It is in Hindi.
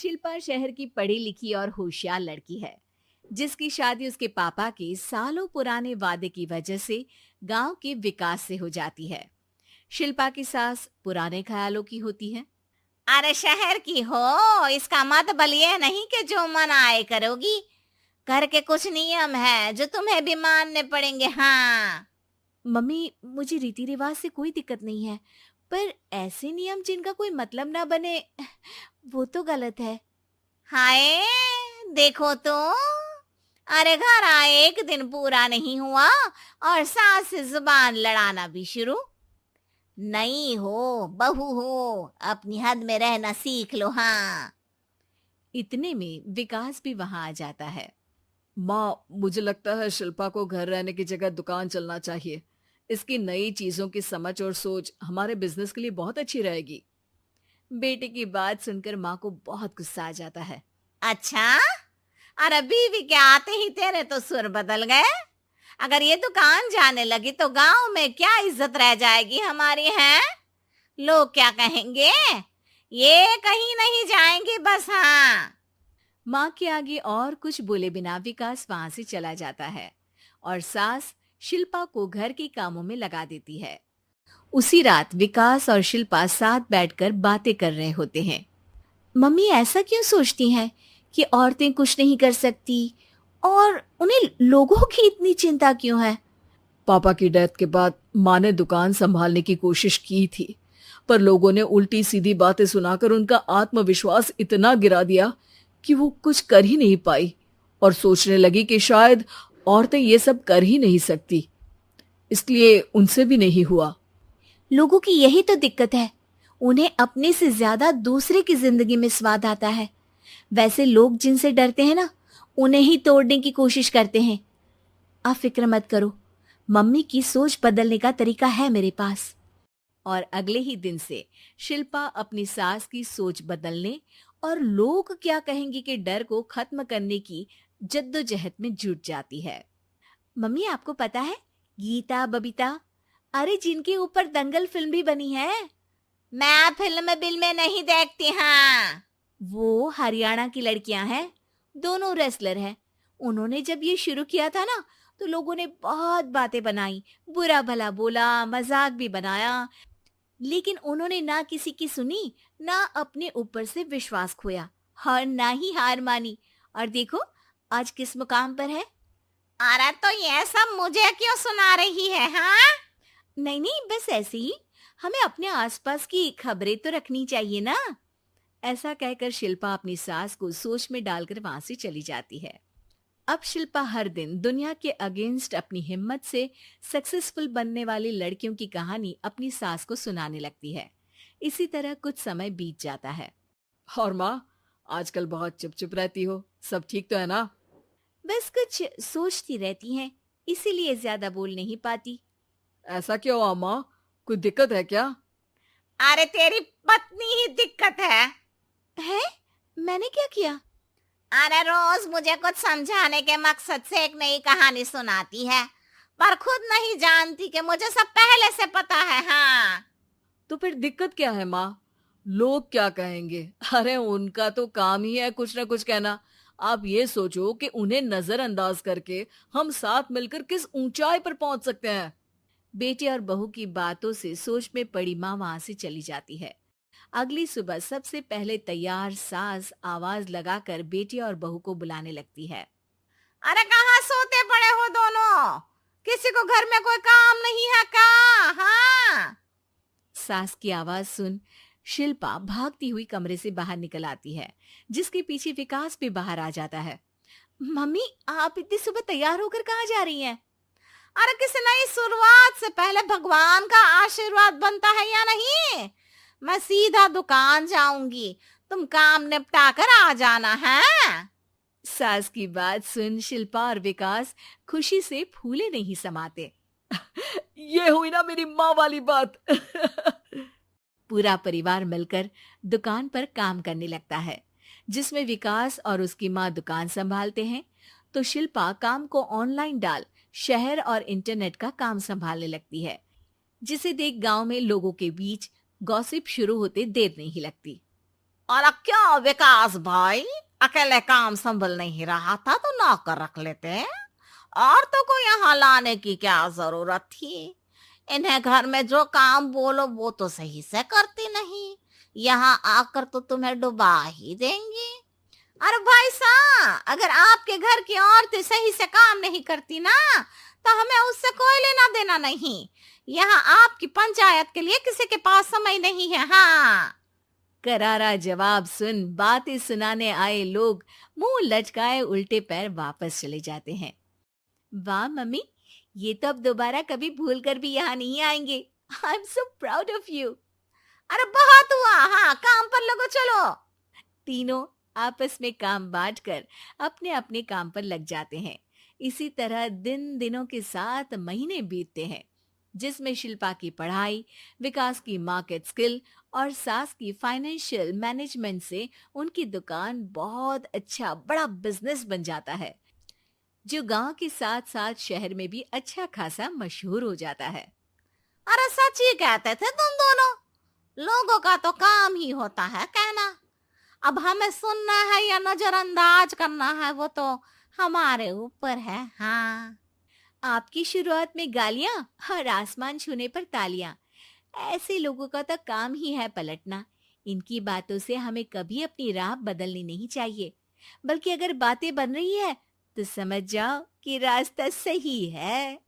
शिल्पा शहर की पढ़ी लिखी और होशियार लड़की है, जिसकी शादी उसके पापा के सालों पुराने वादे की वजह से गांव के विकास से हो जाती है। शिल्पा की सास पुराने ख्यालों की होती है। अरे शहर की हो, इसका मतलब ये नहीं कि जो मन आए करोगी। घर के कुछ नियम है जो तुम्हें भी मानने पड़ेंगे। हाँ। मम्मी, मुझे रीति रिवाज से कोई दिक्कत नहीं है, पर ऐसे नियम जिनका कोई मतलब ना बने, वो तो गलत है। हाय, देखो तो। अरे घर आए एक दिन पूरा नहीं हुआ और सास से जुबान लड़ाना भी शुरू। नहीं हो, बहू हो, अपनी हद में रहना सीख लो। हाँ। इतने में विकास भी वहां आ जाता है। माँ, मुझे लगता है शिल्पा को घर रहने की जगह दुकान चलना चाहिए। इसकी नई चीजों की समझ और सोच हमारे बिजनेस के लिए बहुत अच्छी रहेगी। बेटे की बात सुनकर माँ को बहुत गुस्सा आ जाता है। अच्छा, अरे बीवी के आते ही तेरे तो सुर बदल गए। अगर ये दुकान जाने लगी तो गांव में क्या इज्जत रह जाएगी हमारी है? लोग क्या कहेंगे? ये कहीं नहीं जाएंगी बस। हाँ। माँ के आगे और कुछ बोले बिना विकास वहां से चला जाता है और सास शिल्पा को घर के कामों में लगा देती है। उसी रात विकास और शिल्पा साथ बैठकर बातें कर रहे होते हैं। मम्मी ऐसा क्यों सोचती हैं कि औरतें कुछ नहीं कर सकती, और उन्हें लोगों की इतनी चिंता क्यों है? पापा की डेथ के बाद माँ ने दुकान संभालने की कोशिश की थी, पर लोगों ने उल्टी सीधी बातें सुनाकर उनका आत्मविश्वास इतना गिरा दिया कि वो कुछ कर ही नहीं पाई और सोचने लगी कि शायद औरतें ये सब कर ही नहीं सकती, इसलिए उनसे भी नहीं हुआ। लोगों की यही तो दिक्कत है, उन्हें अपने से ज्यादा दूसरे की जिंदगी में स्वाद आता है। वैसे लोग जिनसे डरते हैं ना, उन्हें ही तोड़ने की कोशिश करते हैं। आप फिक्र मत करो, मम्मी की सोच बदलने का तरीका है मेरे पास। और अगले ही दिन से शिल्पा अपनी सास की सोच बदलने और लोग क्या कहेंगे के डर को खत्म करने की जद्दोजहद में जुट जाती है। मम्मी, आपको पता है, गीता बबीता, अरे जिनके ऊपर दंगल फिल्म भी बनी है, मैं फिल्म बिल में नहीं देखती। हाँ। वो हरियाणा की लड़कियां हैं, दोनों रेसलर हैं। उन्होंने जब ये शुरू किया था ना, तो लोगों ने बहुत बातें बनाई, बुरा भला बोला, मजाक भी बनाया, लेकिन उन्होंने ना किसी की सुनी, ना अपने ऊपर से विश्वास खोया और ना ही हार मानी। और देखो आज किस मुकाम पर है। अरे तो ये सब मुझे क्यों सुना रही है? हाँ। नहीं नहीं, बस ऐसे ही, हमें अपने आसपास की खबरें तो रखनी चाहिए ना। ऐसा कहकर शिल्पा अपनी सास को सोच में डालकर वहां से चली जाती है। अब शिल्पा हर दिन दुनिया के अगेंस्ट अपनी हिम्मत से सक्सेसफुल बनने वाली लड़कियों की कहानी अपनी सास को सुनाने लगती है। इसी तरह कुछ समय बीत जाता है। और माँ, आजकल बहुत चुप चुप रहती हो, सब ठीक तो है ना? बस कुछ सोचती रहती हैं, इसीलिए ज्यादा बोल नहीं पाती। ऐसा क्यों अम्मा, कोई दिक्कत है क्या? अरे तेरी पत्नी ही दिक्कत है? मैंने क्या किया? अरे रोज मुझे कुछ समझाने के मकसद से एक नई कहानी सुनाती है, पर खुद नहीं जानती कि मुझे सब पहले से पता है। हाँ। तो फिर दिक्कत क्या है माँ? लोग क्या कहेंगे? अरे उनका तो काम ही है कुछ ना कुछ कहना। आप ये सोचो कि उन्हें नजरअंदाज करके हम साथ मिलकर किस ऊंचाई पर पहुंच सकते हैं। बेटे और बहू की बातों से सोच में पड़ी माँ वहां से चली जाती है। अगली सुबह सबसे पहले तैयार सास आवाज लगाकर बेटे और बहू को बुलाने लगती है। अरे कहाँ सोते पड़े हो दोनों? किसी को घर में कोई काम नहीं है का? हाँ। सास की आवाज सुन शिल्पा भागती हुई कमरे से बाहर निकल आती है, जिसके पीछे विकास भी बाहर आ जाता है। मम्मी, आप इतनी सुबह तैयार होकर कहाँ जा रही हैं? अरे किसी नई शुरुआत से पहले भगवान का आशीर्वाद बनता है या नहीं? मैं सीधा दुकान जाऊंगी, तुम काम निपटा कर आ जाना है। सास की बात सुन शिल्पा और विकास खुशी से फूले नहीं समाते। ये हुई ना मेरी माँ वाली बात। पूरा परिवार मिलकर दुकान पर काम करने लगता है, जिसमें विकास और उसकी माँ दुकान संभालते हैं, तो शिल्पा काम को ऑनलाइन डाल शहर और इंटरनेट का काम संभालने लगती है, जिसे देख गांव में लोगों के बीच गॉसिप शुरू होते देर नहीं लगती। और क्या विकास भाई, अकेले काम संभल नहीं रहा था तो नौकर रख लेते। औरतों को यहाँ लाने की क्या जरूरत थी? इन्हें घर में जो काम बोलो वो तो सही से करती नहीं, यहाँ आकर तो तुम्हें डुबा ही देंगी। अरे भाई साहब, अगर आपके घर की औरतें सही से काम नहीं करती ना, तो हमें उससे कोई लेना देना नहीं। यहाँ आपकी पंचायत के लिए किसी के पास समय नहीं है। हाँ। करारा जवाब सुन बातें सुनाने आए लोग मुंह लटकाए उल्टे पैर वापस चले जाते हैं। वाह मम्मी, ये तो अब दोबारा कभी भूल कर भी यहाँ नहीं आएंगे। I am so proud of you. अरे बहुत हुआ, हाँ काम पर लगो चलो। तीनों आपस में काम बांटकर अपने अपने काम पर लग जाते हैं। इसी तरह दिन दिनों के साथ महीने बीतते हैं, जिसमें शिल्पा की पढ़ाई, विकास की मार्केट स्किल और सास की फाइनेंशियल मैनेजमेंट से उनकी दुकान बहुत अच्छा बड़ा बिजनेस बन जाता है, जो गांव के साथ साथ शहर में भी अच्छा खासा मशहूर हो जाता है। अरे सच ही कहते थे तुम दोनों, लोगों का तो काम ही होता है कहना। अब हमें सुनना है या नजरअंदाज करना है वो तो हमारे ऊपर है। हाँ। आपकी शुरुआत में गालियां और आसमान छूने पर तालियां, ऐसे लोगों का तो काम ही है पलटना। इनकी बातों से हमें कभी अपनी राह बदलनी नहीं चाहिए, बल्कि अगर बातें बन रही है तो समझ जाओ कि रास्ता सही है।